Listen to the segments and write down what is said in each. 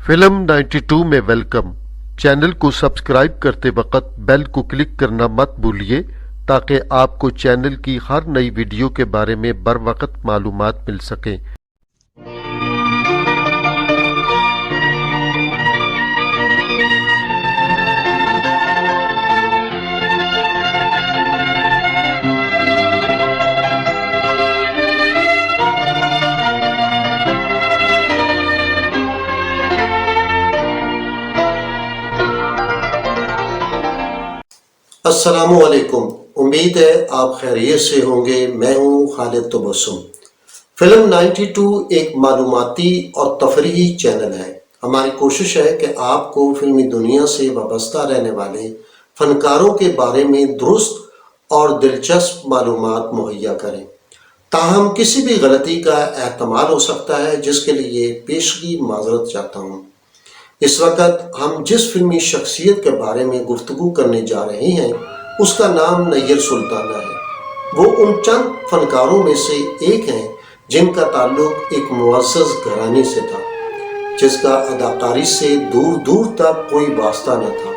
Film 92 میں welcome. Channel کو subscribe کرتے وقت بیل کو کلک کرنا مت بھولیے تاکہ آپ کو چینل کی ہر نئی ویڈیو کے بارے میں بروقت معلومات مل سکیں۔ السلام علیکم، امید ہے آپ خیریت سے ہوں گے۔ میں ہوں خالد تبسم۔ فلم 92 ایک معلوماتی اور تفریحی چینل ہے۔ ہماری کوشش ہے کہ آپ کو فلمی دنیا سے وابستہ رہنے والے فنکاروں کے بارے میں درست اور دلچسپ معلومات مہیا کریں۔ تاہم کسی بھی غلطی کا احتمال ہو سکتا ہے، جس کے لیے پیشگی معذرت چاہتا ہوں۔ اس وقت ہم جس فلمی شخصیت کے بارے میں گفتگو کرنے جا رہے ہیں اس کا نام نیّر سلطانہ ہے۔ وہ ان چند فنکاروں میں سے ایک ہیں جن کا تعلق ایک معزز گھرانے سے تھا، جس کا اداکاری سے دور دور تک کوئی واسطہ نہ تھا۔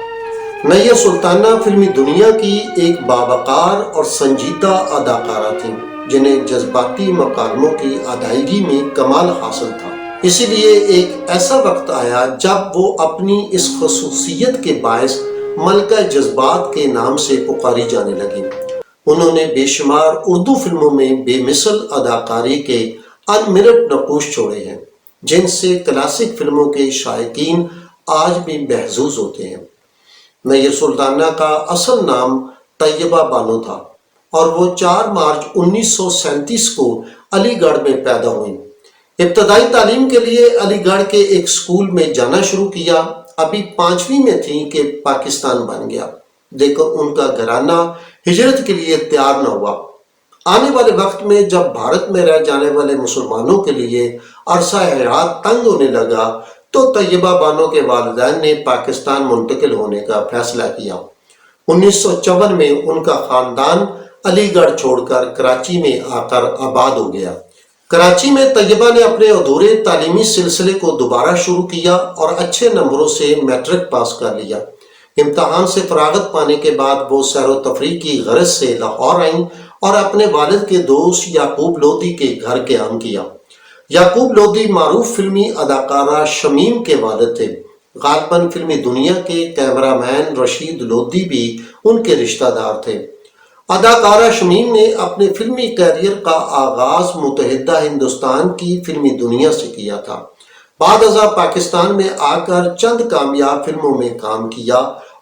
نیّر سلطانہ فلمی دنیا کی ایک باوقار اور سنجیدہ اداکارہ تھیں، جنہیں جذباتی مکالموں کی ادائیگی میں کمال حاصل تھا۔ اسی لیے ایک ایسا وقت آیا جب وہ اپنی اس خصوصیت کے باعث ملکہ جذبات کے نام سے پکاری جانے لگیں۔ انہوں نے بے شمار اردو فلموں میں بے مثل اداکاری کے انمرٹ نقوش چھوڑے ہیں، جن سے کلاسک فلموں کے شائقین آج بھی محظوظ ہوتے ہیں۔ نیّر سلطانہ کا اصل نام طیبہ بانو تھا اور وہ 4 مارچ 1937 کو علی گڑھ میں پیدا ہوئیں۔ ابتدائی تعلیم کے لیے علی گڑھ کے ایک اسکول میں جانا شروع کیا۔ ابھی 5ویں میں تھیں کہ پاکستان بن گیا، لیکن ان کا گھرانہ ہجرت کے لیے تیار نہ ہوا۔ آنے والے وقت میں جب بھارت میں رہ جانے والے مسلمانوں کے لیے عرصہ حیات تنگ ہونے لگا تو طیبہ بانو کے والدین نے پاکستان منتقل ہونے کا فیصلہ کیا۔ 1954 میں ان کا خاندان علی گڑھ چھوڑ کر کراچی میں آ کر آباد ہو گیا۔ کراچی میں طیبہ نے اپنے ادھورے تعلیمی سلسلے کو دوبارہ شروع کیا اور اچھے نمبروں سے میٹرک پاس کر لیا۔ امتحان سے فراغت پانے کے بعد وہ سیر و تفریح کی غرض سے لاہور آئیں اور اپنے والد کے دوست یعقوب لودھی کے گھر قیام کیا۔ یعقوب لودھی معروف فلمی اداکارہ شمیم کے والد تھے۔ غالباً فلمی دنیا کے کیمرہ مین رشید لودھی بھی ان کے رشتہ دار تھے۔ اداکارہ شمیم نے اپنے فلمی کیریئر کا آغاز متحدہ ہندوستان کی فلمی دنیا سے کیا تھا۔ بعد ازاں پاکستان میں آ کر چند کامیاب فلموں میں کام کیا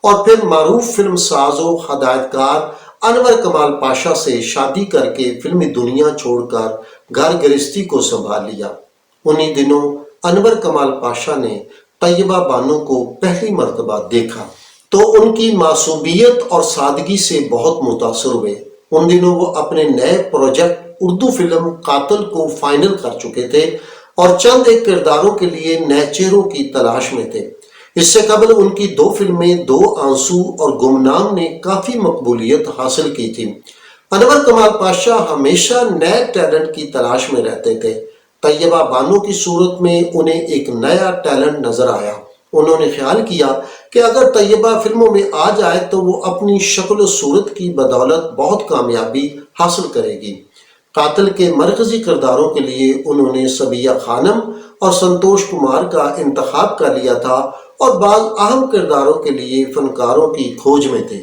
اور پھر معروف فلم ساز و ہدایت کار انور کمال پاشا سے شادی کر کے فلمی دنیا چھوڑ کر گھر گرہستی کو سنبھال لیا۔ انہی دنوں انور کمال پاشا نے طیبہ بانو کو پہلی مرتبہ دیکھا تو ان کی معصومیت اور سادگی سے بہت متاثر ہوئے۔ ان دنوں وہ اپنے نئے پروجیکٹ اردو فلم قاتل کو فائنل کر چکے تھے اور چند ایک کرداروں کے لیے نئے چہروں کی تلاش میں تھے۔ اس سے قبل ان کی 2 فلمیں 2 آنسو اور گمنام نے کافی مقبولیت حاصل کی تھی۔ انور کمال پاشا ہمیشہ نئے ٹیلنٹ کی تلاش میں رہتے تھے۔ طیبہ بانو کی صورت میں انہیں ایک نیا ٹیلنٹ نظر آیا۔ انہوں نے خیال کیا کہ اگر طیبہ فلموں میں آ جائے تو وہ اپنی شکل و صورت کی بدولت بہت کامیابی حاصل کرے گی۔ قاتل کے مرکزی کرداروں کے لیے انہوں نے صبیہ خانم اور سنتوش کمار کا انتخاب کر لیا تھا اور بعض اہم کرداروں کے لیے فنکاروں کی کھوج میں تھے۔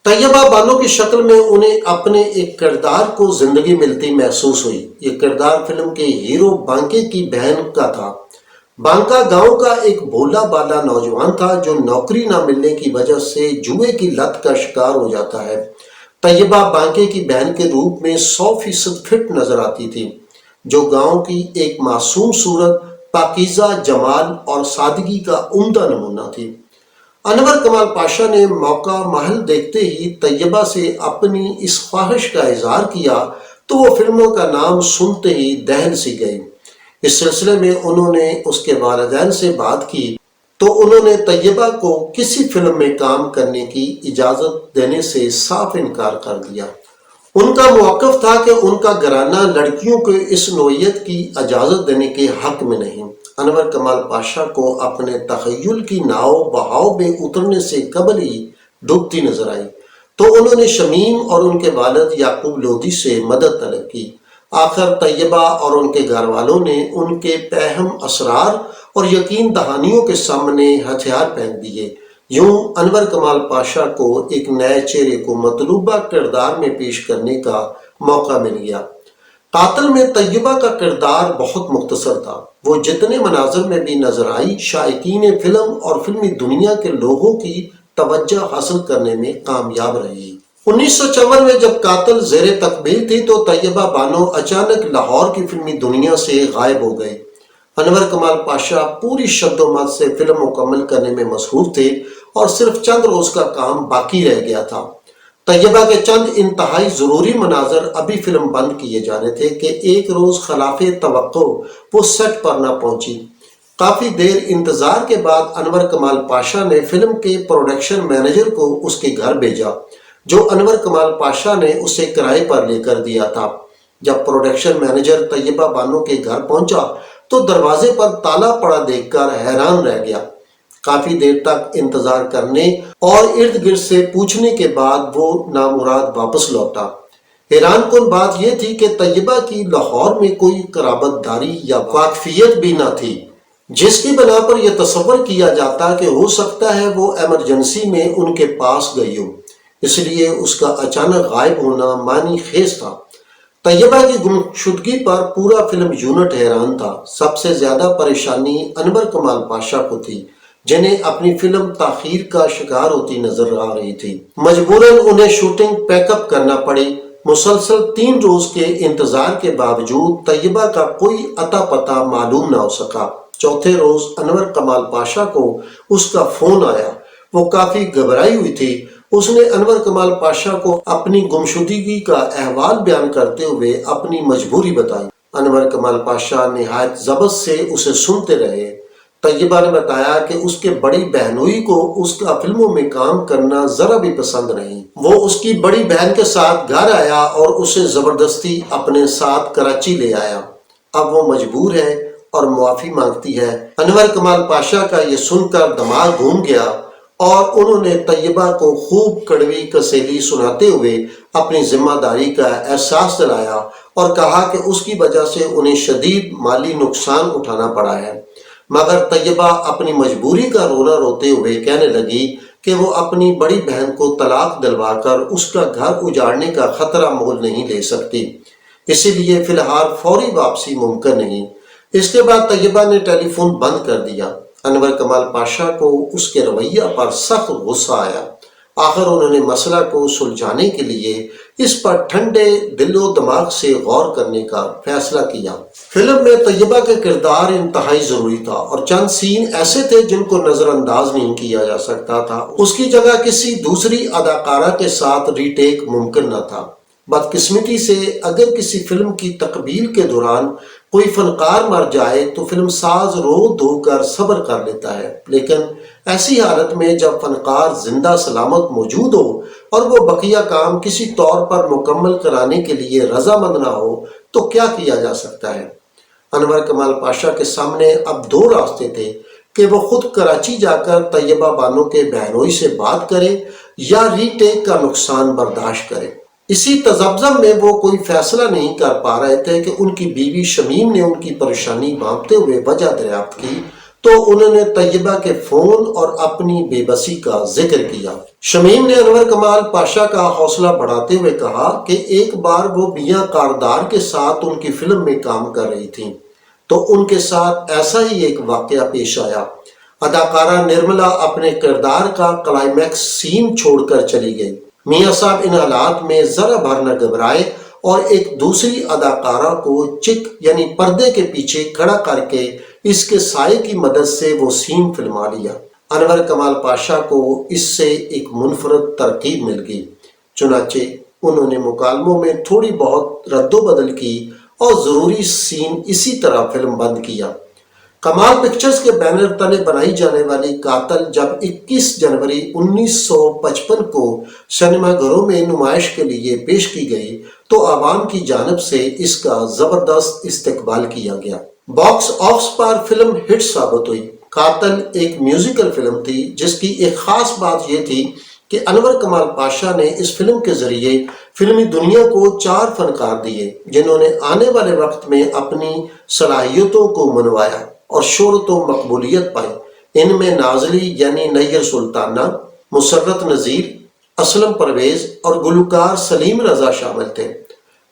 طیبہ بانو کی شکل میں انہیں اپنے ایک کردار کو زندگی ملتی محسوس ہوئی۔ یہ کردار فلم کے ہیرو بانکے کی بہن کا تھا۔ بانکا گاؤں کا ایک بھولا بالا نوجوان تھا جو نوکری نہ ملنے کی وجہ سے جوئے کی لت کا شکار ہو جاتا ہے۔ طیبہ بانکے کی بہن کے روپ میں 100% فٹ نظر آتی تھی، جو گاؤں کی ایک معصوم صورت، پاکیزہ جمال اور سادگی کا عمدہ نمونہ تھی۔ انور کمال پاشا نے موقع محل دیکھتے ہی طیبہ سے اپنی اس خواہش کا اظہار کیا تو وہ فلموں کا نام سنتے ہی دہل سی گئی۔ اس سلسلے میں انہوں نے اس کے والدین سے بات کی تو انہوں نے طیبہ کو کسی فلم میں کام کرنے کی اجازت دینے سے صاف انکار کر دیا۔ ان کا موقف تھا کہ ان کا گھرانہ لڑکیوں کو اس نوعیت کی اجازت دینے کے حق میں نہیں۔ انور کمال پاشا کو اپنے تخیل کی ناؤ بہاؤ میں اترنے سے قبل ہی ڈوبتی نظر آئی، تو انہوں نے شمیم اور ان کے والد یعقوب لودھی سے مدد طلب کی۔ آخر طیبہ اور ان کے گھر والوں نے ان کے پہم اسرار اور یقین دہانیوں کے سامنے ہتھیار پھینک دیے۔ یوں انور کمال پاشا کو ایک نئے چہرے کو مطلوبہ کردار میں پیش کرنے کا موقع مل گیا۔ قاتل میں طیبہ کا کردار بہت مختصر تھا۔ وہ جتنے مناظر میں بھی نظر آئی، شائقین فلم اور فلمی دنیا کے لوگوں کی توجہ حاصل کرنے میں کامیاب رہی۔ 1954 میں جب قاتل زیر تکمیل تھی تو طیبہ بانو اچانک لاہور کی فلمی دنیا سے غائب ہو گئے۔ انور کمال پاشا پوری شد و مت سے فلم مکمل کرنے میں مصروف تھے اور صرف چند روز کا کام باقی رہ گیا تھا۔ طیبہ کے چند انتہائی ضروری مناظر ابھی فلم بند کیے جانے تھے کہ ایک روز خلاف توقع وہ سیٹ پر نہ پہنچی۔ کافی دیر انتظار کے بعد انور کمال پاشا نے فلم کے پروڈکشن مینیجر کو اس کے گھر بھیجا، جو انور کمال پاشا نے اسے کرائے پر لے کر دیا تھا۔ جب پروڈکشن مینیجر طیبہ بانو کے گھر پہنچا تو دروازے پر تالا پڑا دیکھ کر حیران رہ گیا۔ کافی دیر تک انتظار کرنے اور ارد گرد سے پوچھنے کے بعد وہ نامراد واپس لوٹا۔ حیران کن بات یہ تھی کہ طیبہ کی لاہور میں کوئی قرابت داری یا واقفیت بھی نہ تھی، جس کی بنا پر یہ تصور کیا جاتا کہ ہو سکتا ہے وہ ایمرجنسی میں ان کے پاس گئی ہو، اس لیے اس کا اچانک غائب ہونا معنی خیز تھا۔ طیبہ کی گمشدگی پر پورا فلم یونٹ حیران تھا۔ سب سے زیادہ پریشانی انور کمال پاشا کو تھی، جنہیں اپنی فلم تاخیر کا شکار ہوتی نظر آ رہی تھی۔ مجبوراً انہیں شوٹنگ پیک اپ کرنا پڑی۔ مسلسل 3 روز کے انتظار کے باوجود طیبہ کا کوئی اتا پتہ معلوم نہ ہو سکا۔ چوتھے روز انور کمال پاشا کو اس کا فون آیا۔ وہ کافی گھبرائی ہوئی تھی۔ اس نے انور کمال پاشا کو اپنی گمشدگی کا احوال بیان کرتے ہوئے اپنی مجبوری بتائی۔ انور کمال پاشا نہایت ضبط سے اسے سنتے رہے۔ طیبہ نے بتایا کہ اس کے بڑی بہنوئی کو اس کا فلموں میں کام کرنا ذرا بھی پسند نہیں۔ وہ اس کی بڑی بہن کے ساتھ گھر آیا اور اسے زبردستی اپنے ساتھ کراچی لے آیا۔ اب وہ مجبور ہے اور معافی مانگتی ہے۔ انور کمال پاشا کا یہ سن کر دماغ گھوم گیا اور انہوں نے طیبہ کو خوب کڑوی کسیلی سناتے ہوئے اپنی ذمہ داری کا احساس دلایا اور کہا کہ اس کی وجہ سے انہیں شدید مالی نقصان اٹھانا پڑا ہے، مگر طیبہ اپنی مجبوری کا رونا روتے ہوئے کہنے لگی کہ وہ اپنی بڑی بہن کو طلاق دلوا کر اس کا گھر اجاڑنے کا خطرہ مول نہیں لے سکتی، اسی لیے فی الحال فوری واپسی ممکن نہیں۔ اس کے بعد طیبہ نے ٹیلی فون بند کر دیا۔ انور کمال پاشا کو اس کے رویہ پر سخت غصہ آیا۔ آخر انہوں نے مسئلہ کو سلجھانے کے لیے اس پر ٹھنڈے دل و دماغ سے غور کرنے کا فیصلہ کیا۔ فلم میں طیبہ کا کردار انتہائی ضروری تھا اور چند سین ایسے تھے جن کو نظر انداز نہیں کیا جا سکتا تھا۔ اس کی جگہ کسی دوسری اداکارہ کے ساتھ ری ٹیک ممکن نہ تھا۔ بدقسمتی سے اگر کسی فلم کی تکمیل کے دوران کوئی فنکار مر جائے تو فلم ساز رو دھو کر صبر کر لیتا ہے، لیکن ایسی حالت میں جب فنکار زندہ سلامت موجود ہو اور وہ بقیہ کام کسی طور پر مکمل کرانے کے لیے رضامند نہ ہو تو کیا کیا جا سکتا ہے؟ انور کمال پاشا کے سامنے اب 2 راستے تھے کہ وہ خود کراچی جا کر طیبہ بانو کے بہنوئی سے بات کرے یا ری ٹیک کا نقصان برداشت کرے۔ اسی تذبذب میں وہ کوئی فیصلہ نہیں کر پا رہے تھے کہ ان کی بیوی شمیم نے ان کی پریشانی بھانپتے ہوئے وجہ دریافت کی تو انہوں نے طیبہ کے فون اور اپنی بے بسی کا ذکر کیا۔ شمیم نے انور کمال پاشا کا حوصلہ بڑھاتے ہوئے کہا کہ ایک بار وہ میاں کاردار کے ساتھ ان کی فلم میں کام کر رہی تھیں تو ان کے ساتھ ایسا ہی ایک واقعہ پیش آیا۔ اداکارہ نرملا اپنے کردار کا کلائمیکس سین چھوڑ کر چلی گئی۔ میاں صاحب ان حالات میں ذرا بھر نہ گھبرائے اور ایک دوسری اداکارہ کو چک یعنی پردے کے پیچھے کھڑا کر کے اس کے سائے کی مدد سے وہ سین فلما لیا۔ انور کمال پاشا کو اس سے ایک منفرد ترکیب مل گئی، چنانچہ انہوں نے مکالموں میں تھوڑی بہت رد و بدل کی اور ضروری سین اسی طرح فلم بند کیا۔ کمال پکچرز کے بینر تلے بنائی جانے والی قاتل جب 21 جنوری 1955 کو سنیما گھروں میں نمائش کے لیے پیش کی گئی تو عوام کی جانب سے اس کا زبردست استقبال کیا گیا۔ باکس آفس پر فلم ہٹ ثابت ہوئی۔ قاتل ایک میوزیکل فلم تھی جس کی ایک خاص بات یہ تھی کہ انور کمال پاشا نے اس فلم کے ذریعے فلمی دنیا کو 4 فنکار دیے جنہوں نے آنے والے وقت میں اپنی صلاحیتوں کو منوایا اور شہرت و مقبولیت پائی۔ ان میں نازلی یعنی نیر سلطانہ، مسرت نذیر، اسلم پرویز اور گلوکار سلیم رضا شامل تھے۔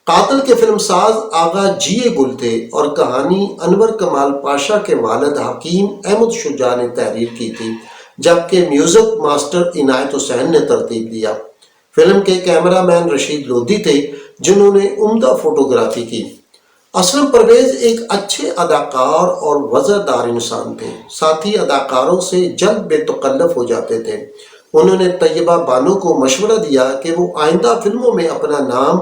قاتل کے فلم ساز آغا جی اے گل تھے اور کہانی انور کمال پاشا کے والد حکیم احمد شجاع نے تحریر کی تھی، جبکہ میوزک ماسٹر عنایت حسین نے ترتیب دیا۔ فلم کے کیمرہ مین رشید لودھی تھے جنہوں نے عمدہ فوٹوگرافی کی۔ اسلم پرویز ایک اچھے اداکار اور وزردار انسان تھے، ساتھی اداکاروں سے جلد بے تکلف ہو جاتے تھے۔ انہوں نے طیبہ بانو کو مشورہ دیا کہ وہ آئندہ فلموں میں اپنا نام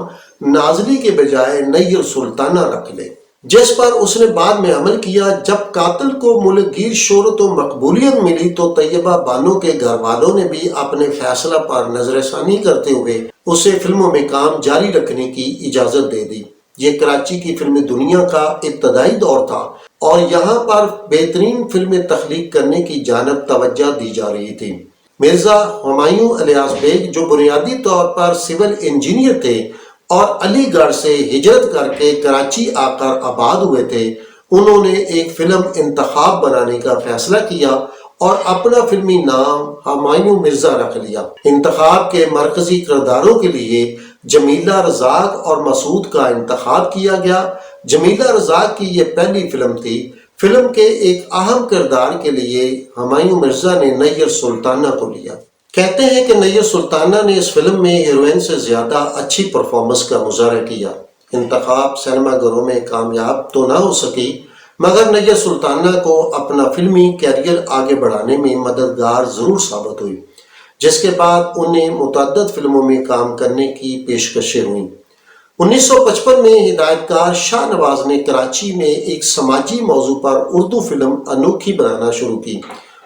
نازلی کے بجائے نیر سلطانہ رکھ لے، جس پر اس نے بعد میں عمل کیا۔ جب قاتل کو ملک گیر شہرت و مقبولیت ملی تو طیبہ بانو کے گھر والوں نے بھی اپنے فیصلہ پر نظر ثانی کرتے ہوئے اسے فلموں میں کام جاری رکھنے کی اجازت دے دی۔ یہ کراچی کی فلمی دنیا کا ابتدائی دور تھا اور یہاں پر بہترین فلمیں تخلیق کرنے کی جانب توجہ دی جا رہی تھی۔ مرزا ہمایوں الیاس بیگ جو بنیادی طور پر سول انجینئر تھے اور علی گڑھ سے ہجرت کر کے کراچی آ کر آباد ہوئے تھے، انہوں نے ایک فلم انتخاب بنانے کا فیصلہ کیا اور اپنا فلمی نام ہمایوں مرزا رکھ لیا۔ انتخاب کے مرکزی کرداروں کے لیے جمیلہ رزاق اور مسعود کا انتخاب کیا گیا۔ جمیلہ رزاق کی یہ پہلی فلم تھی۔ فلم کے ایک اہم کردار کے لیے ہمایوں مرزا نے نیر سلطانہ کو لیا۔ کہتے ہیں کہ نیر سلطانہ نے اس فلم میں ہیروئن سے زیادہ اچھی پرفارمنس کا مظاہرہ کیا۔ انتخاب سینما گھروں میں کامیاب تو نہ ہو سکی، مگر نیر سلطانہ کو اپنا فلمی کیریئر آگے بڑھانے میں مددگار ضرور ثابت ہوئی، جس کے بعد انہیں متعدد فلموں میں کام کرنے کی پیشکشیں ہوئیں۔ 1955 میں ہدایت کار شاہ نواز نے کراچی میں ایک سماجی موضوع پر اردو فلم انوکھی بنانا شروع کی۔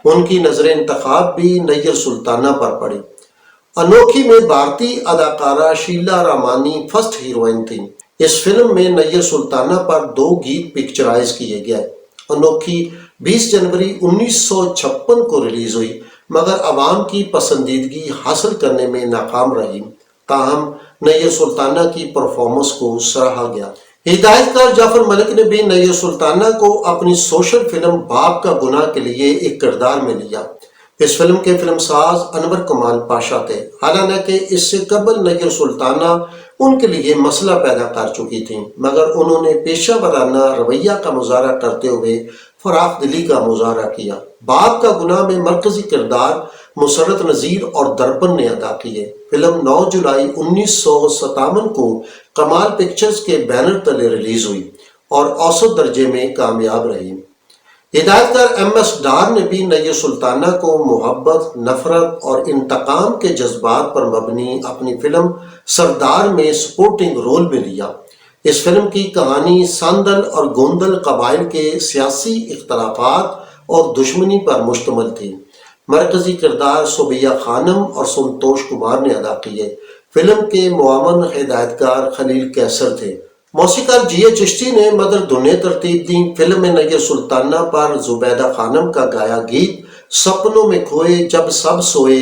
ان کی نظر انتخاب بھی نیر سلطانہ پر پڑی۔ انوکھی میں بھارتی اداکارہ شیلا رامانی فرسٹ ہیروئن تھیں۔ اس فلم میں نیر سلطانہ پر 2 گیت پکچرائز کیے گئے۔ انوکھی 20 جنوری 1956 کو ریلیز ہوئی، مگر عوام کی پسندیدگی حاصل کرنے میں ناکام رہی، تاہم نیر سلطانہ کی پرفارمنس کو سراہا گیا۔ ہدایت کار جعفر ملک نے بھی نیر سلطانہ کو اپنی سوشل فلم باپ کا گناہ کے لیے ایک کردار میں لیا۔ اس فلم کے فلم ساز انور کمال پاشا تھے، حالانکہ اس سے قبل نیر سلطانہ ان کے لیے مسئلہ پیدا کر چکی تھیں، مگر انہوں نے پیشہ ورانہ رویہ کا مظاہرہ کرتے ہوئے فراخ دلی کا مظاہرہ کیا۔ باپ کا گناہ میں مرکزی کردار مسرت نذیر اور درپن نے ادا کیے۔ فلم 9 جولائی 1957 کو کمال پکچرز کے بینر تلے ریلیز ہوئی اور اوسط درجے میں کامیاب رہی۔ ہدایت کار ایم ایس ڈار نے بھی نیر سلطانہ کو محبت، نفرت اور انتقام کے جذبات پر مبنی اپنی فلم سردار میں سپورٹنگ رول میں لیا۔ اس فلم کی کہانی ساندل اور گوندل قبائل کے سیاسی اختلافات اور دشمنی پر مشتمل تھی۔ مرکزی کردار صوبیہ خانم اور سنتوش کمار نے ادا کیے۔ فلم کے معاون ہدایت کار خلیل کیسر تھے۔ موسیقار جی اے چشتی نے مدر دھنیں ترتیب دیں۔ فلم میں نیر سلطانہ پر زبیدہ خانم کا گایا گیت سپنوں میں کھوئے جب سب سوئے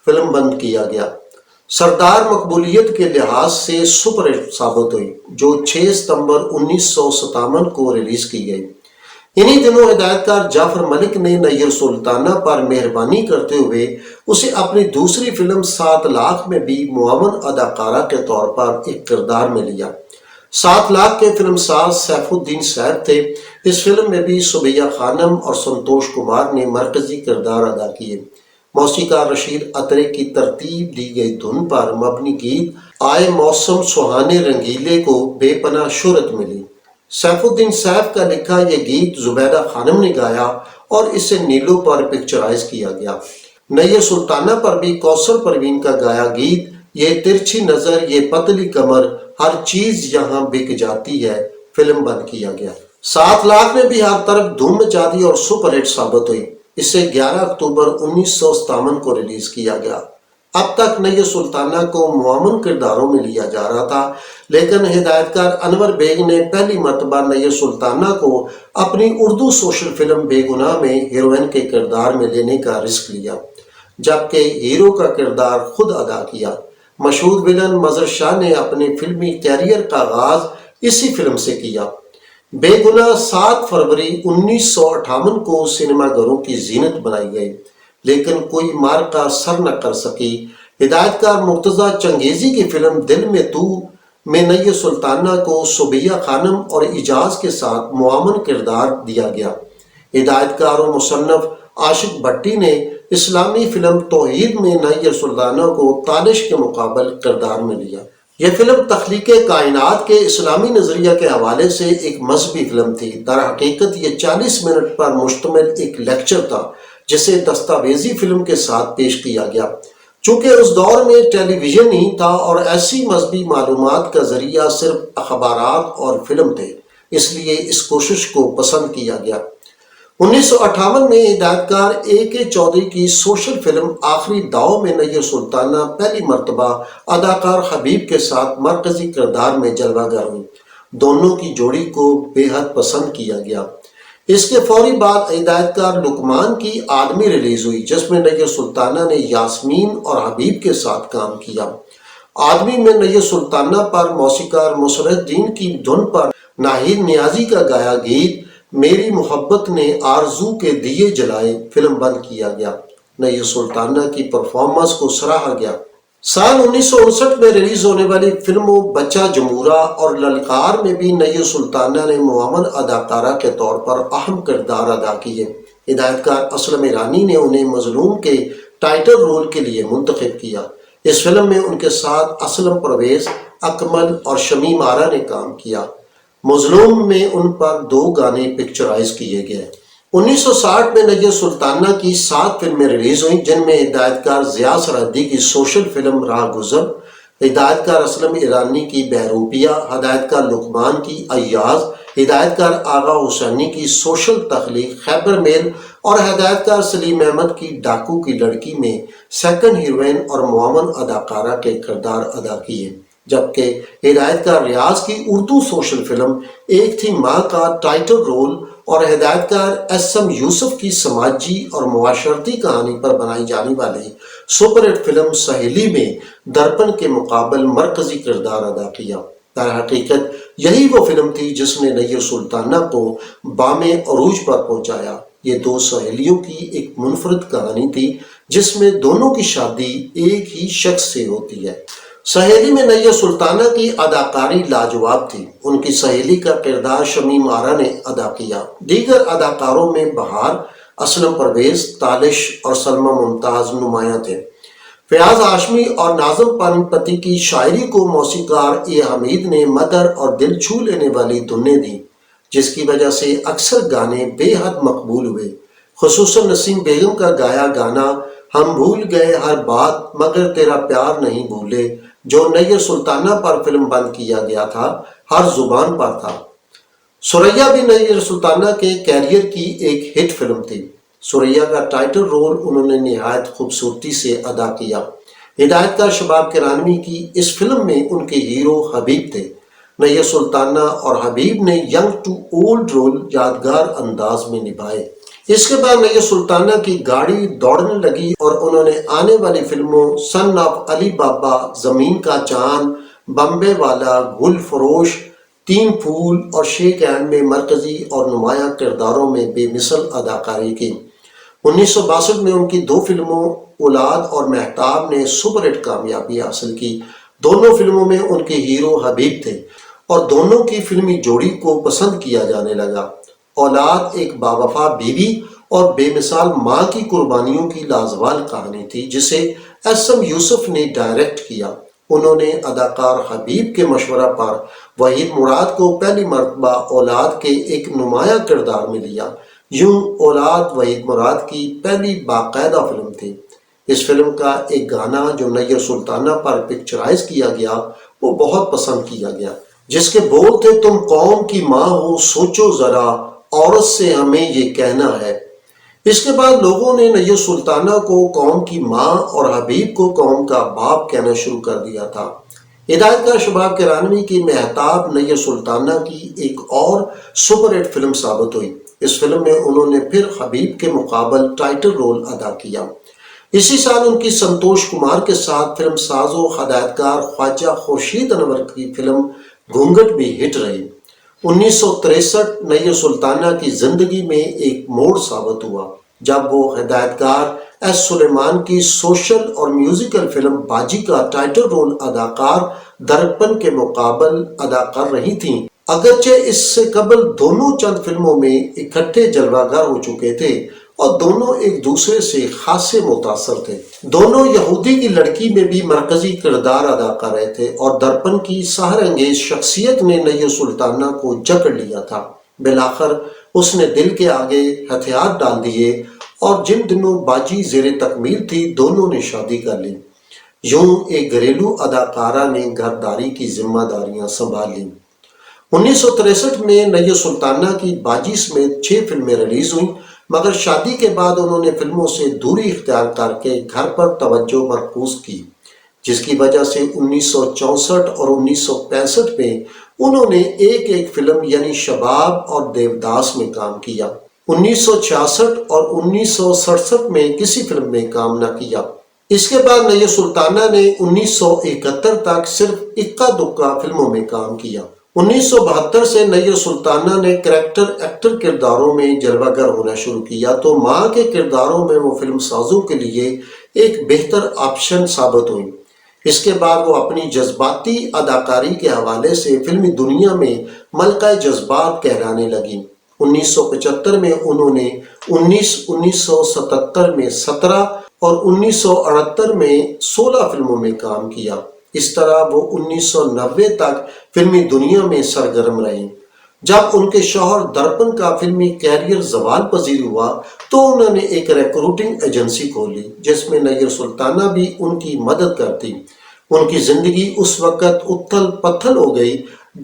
فلم بند کیا گیا۔ سردار مقبولیت کے لحاظ سے سپر ہٹ ثابت ہوئی، جو 6 ستمبر 1957 کو ریلیز کی گئی۔ انہی دنوں ہدایت کار جعفر ملک نے نیر سلطانہ پر مہربانی کرتے ہوئے اسے اپنی دوسری فلم 7 لاکھ میں بھی معاون اداکارہ کے طور پر ایک کردار میں لیا۔ 7 لاکھ کے فلم ساز سیف الدین صاحب تھے۔ اس فلم میں بھی صوبیہ خانم اور سنتوش کمار نے مرکزی کردار ادا کیے۔ موسیقار رشید عطرے کی ترتیب دی گئی دھن پر مبنی گیت آئے موسم سہانے رنگیلے کو بے پناہ شہرت ملی۔ سیف الدین صاحب کا لکھا یہ گیت زبیدہ خانم نے گایا اور اسے نیلو پر پکچرائز کیا گیا۔ نیر سلطانہ پر بھی کوثر پروین کا گایا گیت یہ ترچھی نظر یہ پتلی کمر ہر چیز یہاں بک جاتی ہے فلم بند کیا گیا۔ 7 لاکھ نے بھی ہر طرف دھوم مچا دی اور سپر ہٹ ثابت ہوئی۔ اسے 11 اکتوبر 1957 کو ریلیز کیا گیا۔ اب تک نیر سلطانہ کو معاون کرداروں میں لیا جا رہا تھا، لیکن ہدایت کار انور بیگ نے پہلی مرتبہ نیر سلطانہ کو اپنی اردو سوشل فلم بے گناہ میں ہیروئن کے کردار میں لینے کا رسک لیا، جبکہ ہیرو کا کردار خود ادا کیا۔ مشہور ویلن مظہر شاہ نے اپنے فلمی کیریئر کا آغاز اسی فلم سے کیا۔ بے گناہ 7 فروری 1958 کو سنیما گھروں کی زینت بنائی گئی، لیکن کوئی مارکہ سر نہ کر سکی۔ ہدایت کار مرتضیٰ چنگیزی کی فلم دل میں تو میں نیر سلطانہ کو صبیہ خانم اور اعجاز کے ساتھ معاون کردار دیا گیا۔ ہدایت کار و مصنف عاشق بھٹی نے اسلامی فلم توحید میں نیر سلطانہ کو تانش کے مقابل کردار میں لیا۔ یہ فلم تخلیق کائنات کے اسلامی نظریہ کے حوالے سے ایک مذہبی فلم تھی۔ در حقیقت یہ 40 منٹ پر مشتمل ایک لیکچر تھا جسے دستاویزی فلم کے ساتھ پیش کیا گیا۔ چونکہ اس دور میں ٹیلی ویژن نہیں تھا اور ایسی مذہبی معلومات کا ذریعہ صرف اخبارات اور فلم تھے، اس لیے اس کوشش کو پسند کیا گیا۔ 1958 میں ہدایت کار اے کے چودھری کی سوشل فلم آخری داؤ میں نیر سلطانہ پہلی مرتبہ اداکار حبیب کے ساتھ مرکزی کردار میں جلوہ گر ہوئی۔ دونوں کی جوڑی کو بے حد پسند کیا گیا۔ اس کے فوری بعد ہدایت کار لقمان کی آدمی ریلیز ہوئی، جس میں نیر سلطانہ نے یاسمین اور حبیب کے ساتھ کام کیا۔ آدمی میں نیر سلطانہ پر موسیقار مسرت الدین کی دھن پر ناہید نیازی کا گایا گیت میری محبت نے آرزو کے دیے جلائے فلم بند کیا گیا۔ نیر سلطانہ کی پرفارمنس کو سراہا گیا۔ سال 1959 میں ریلیز ہونے والی فلموں بچہ جمہورہ اور للکار میں بھی نیر سلطانہ نے معاون اداکارہ کے طور پر اہم کردار ادا کیے۔ ہدایت کار اسلم ایرانی نے انہیں مظلوم کے ٹائٹل رول کے لیے منتخب کیا۔ اس فلم میں ان کے ساتھ اسلم پرویز، اکمل اور شمیم آرا نے کام کیا۔ مظلوم میں ان پر 2 گانے پکچرائز کیے گئے۔ 1960 میں نیر سلطانہ کی 7 فلمیں ریلیز ہوئیں، جن میں ہدایت کار ضیاء سرحدی کی سوشل فلم راہ گزر، ہدایت کار اسلم ایرانی کی بہروپیہ، ہدایت کار لقمان کی ایاز، ہدایت کار آغا حسینی کی سوشل تخلیق خیبر میل اور ہدایت کار سلیم احمد کی ڈاکو کی لڑکی میں سیکنڈ ہیروئن اور معاون اداکارہ کے کردار ادا کیے، جبکہ ہدایت کار ریاض کی اردو سوشل فلم ایک تھی ماں کا ٹائٹل رول اور ہدایت کار ایس ایم یوسف کی سماجی اور معاشرتی کہانی پر بنائی جانے والی سپر ہٹ فلم سہیلی میں درپن کے مقابل مرکزی کردار ادا کیا۔ در حقیقت یہی وہ فلم تھی جس نے نیر سلطانہ کو بام عروج پر پہنچایا۔ یہ 2 سہیلیوں کی ایک منفرد کہانی تھی جس میں دونوں کی شادی ایک ہی شخص سے ہوتی ہے۔ سہیلی میں نیر سلطانہ کی اداکاری لاجواب تھی۔ ان کی سہیلی کا کردار شمیم آرا نے ادا کیا۔ دیگر اداکاروں میں بہار، اسلم پرویز، تالش اور سلمہ ممتاز نمایاں تھے۔ فیاض ہاشمی اور ناظم پانی پتی کی شاعری کو موسیقار اے حمید نے مدر اور دل چھو لینے والی دھنیں دیں، جس کی وجہ سے اکثر گانے بے حد مقبول ہوئے۔ خصوصاً نسیم بیگم کا گایا گانا ہم بھول گئے ہر بات مگر تیرا پیار نہیں بھولے، جو نیر سلطانہ پر فلم بند کیا گیا تھا، ہر زبان پر تھا۔ سریا بھی نیر سلطانہ کے کیریئر کی ایک ہٹ فلم تھی۔ سریا کا ٹائٹل رول انہوں نے نہایت خوبصورتی سے ادا کیا۔ ہدایت کار شباب کرانوی کی اس فلم میں ان کے ہیرو حبیب تھے۔ نیر سلطانہ اور حبیب نے ینگ ٹو اولڈ رول یادگار انداز میں نبھائے۔ اس کے بعد نیر سلطانہ کی گاڑی دوڑنے لگی اور انہوں نے آنے والی فلموں سن آف علی بابا، زمین کا چاند، بمبے والا، گل فروش، 3 پھول اور شیخ اینڈ میں مرکزی اور نمایاں کرداروں میں بے مثل اداکاری کی۔ 1962 میں ان کی 2 فلموں اولاد اور مہتاب نے سپر ہٹ کامیابی حاصل کی۔ دونوں فلموں میں ان کے ہیرو حبیب تھے اور دونوں کی فلمی جوڑی کو پسند کیا جانے لگا۔ اولاد ایک باوفا بیوی اور بے مثال ماں کی قربانیوں کی لازوال کہانی تھی، جسے ایس ایم یوسف نے ڈائریکٹ کیا۔ انہوں نے اداکار حبیب کے مشورہ پر وحید مراد کو پہلی مرتبہ اولاد کے ایک نمایاں کردار میں لیا۔ یوں اولاد وحید مراد کی پہلی باقاعدہ فلم تھی۔ اس فلم کا ایک گانا جو نیر سلطانہ پر پکچرائز کیا گیا وہ بہت پسند کیا گیا، جس کے بول تھے تم قوم کی ماں ہو سوچو ذرا، عورت سے ہمیں یہ کہنا ہے، اس کے بعد لوگوں نے نیہ سلطانہ کو قوم کی ماں اور حبیب کو قوم کا باپ کہنا شروع کر دیا تھا۔ ہدایت کار شباب کرانوی کی مہتاب نیہ سلطانہ کی ایک اور سپر ہٹ فلم ثابت ہوئی۔ اس فلم میں انہوں نے پھر حبیب کے مقابل ٹائٹل رول ادا کیا۔ اسی سال ان کی سنتوش کمار کے ساتھ فلم ساز و ہدایت کار خواجہ خورشید انور کی فلم گھونگھٹ بھی ہٹ رہی۔ 1963 نیہ سلطانہ کی زندگی میں ایک موڑ ثابت ہوا جب وہ ہدایت کار ایس سلیمان کی سوشل اور میوزیکل فلم باجی کا ٹائٹل رول اداکار درپن کے مقابل ادا کر رہی تھیں۔ اگرچہ اس سے قبل دونوں چند فلموں میں اکٹھے جلوہ گر ہو چکے تھے اور دونوں ایک دوسرے سے خاصے متاثر تھے۔ دونوں یہودی کی لڑکی میں بھی مرکزی کردار ادا کر رہے تھے اور درپن کی سحر انگیز شخصیت نے نیہ سلطانہ کو جکڑ لیا تھا۔ بالآخر اس نے دل کے آگے ہتھیار ڈال دیے اور جن دنوں باجی زیر تکمیل تھی دونوں نے شادی کر لی۔ یوں ایک گھریلو اداکارہ نے گھرداری کی ذمہ داریاں سنبھال لیں۔ 1963 میں نیہ سلطانہ کی باجی سمیت 6 فلمیں ریلیز ہوئیں، مگر شادی کے بعد انہوں نے فلموں سے دوری اختیار کر کے گھر پر توجہ مرکوز کی، جس کی وجہ سے 1964 اور 1965 میں انہوں نے ایک فلم یعنی شباب اور دیوداس میں کام کیا۔ 1966 اور 1967 میں کسی فلم میں کام نہ کیا۔ اس کے بعد نیہ سلطانہ نے 1971 تک صرف اکا دکا فلموں میں کام کیا۔ 1972 سے نیہ سلطانہ نے کریکٹر ایکٹر کرداروں میں جلوہ گر ہونا شروع کیا تو ماں کے کرداروں میں وہ فلم سازوں کے لیے ایک بہتر آپشن ثابت ہوئی۔ اس کے بعد وہ اپنی جذباتی اداکاری کے حوالے سے فلمی دنیا میں ملکہ جذبات کہلانے لگیں۔ 1975 میں انہوں نے 1977 میں 17 اور 1978 میں 16 فلموں میں کام کیا۔ اس طرح وہ 1990 تک فلمی دنیا میں سرگرم رہیں۔ جب ان کے شوہر درپن کا فلمی کیریئر زوال پذیر ہوا تو انہوں نے ایک ریکروٹنگ ایجنسی کھولی جس میں نیہ سلطانہ بھی ان کی مدد کرتی۔ ان کی زندگی اس وقت اتھل پتھل ہو گئی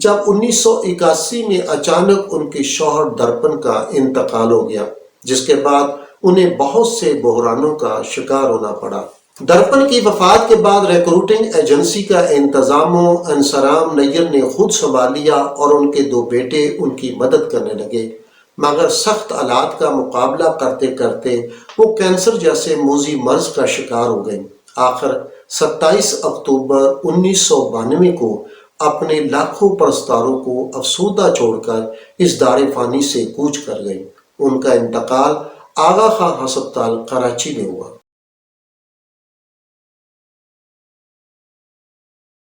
جب 1981 میں اچانک ان کے شوہر درپن کا انتقال ہو گیا، جس کے بعد انہیں بہت سے بحرانوں کا شکار ہونا پڑا۔ درپن کی وفات کے بعد ریکروٹنگ ایجنسی کا انتظام و انصرام نیئر نے خود سنبھال لیا اور ان کے 2 بیٹے ان کی مدد کرنے لگے، مگر سخت حالات کا مقابلہ کرتے کرتے وہ کینسر جیسے موذی مرض کا شکار ہو گئیں۔ آخر 27 اکتوبر 1992 کو اپنے لاکھوں پرستاروں کو افسردہ چھوڑ کر اس دار فانی سے کوچ کر گئیں۔ ان کا انتقال آغا خان ہسپتال کراچی میں ہوا۔